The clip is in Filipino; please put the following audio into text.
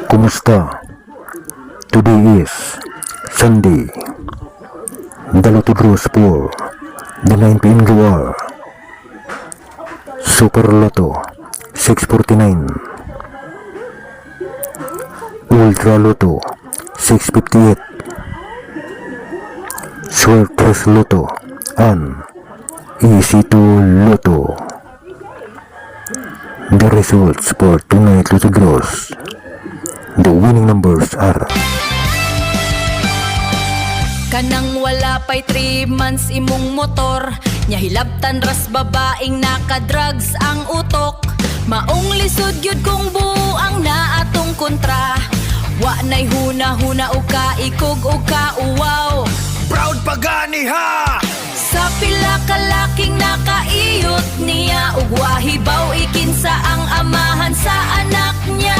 Kumusta? Today is Sunday, the Lotto draws for the 9 p.m. drawer. Super Lotto 649, Ultra Lotto 658, Swertres Lotto, and EC2 Lotto. The results for tonight Lotto draws. The winning numbers are kanang wala pa'y 3 months imong motor, nya hilabtan ras babaeng naka-drugs ang utok. Maong lisod gyud kung buang na atong kontra, wa nay huna-huna o kaikog o kauwaw. Proud pagani ha! Sa pila ka laking nakaiyot niya, ug wahibaw ikinsa ang amahan sa anak niya.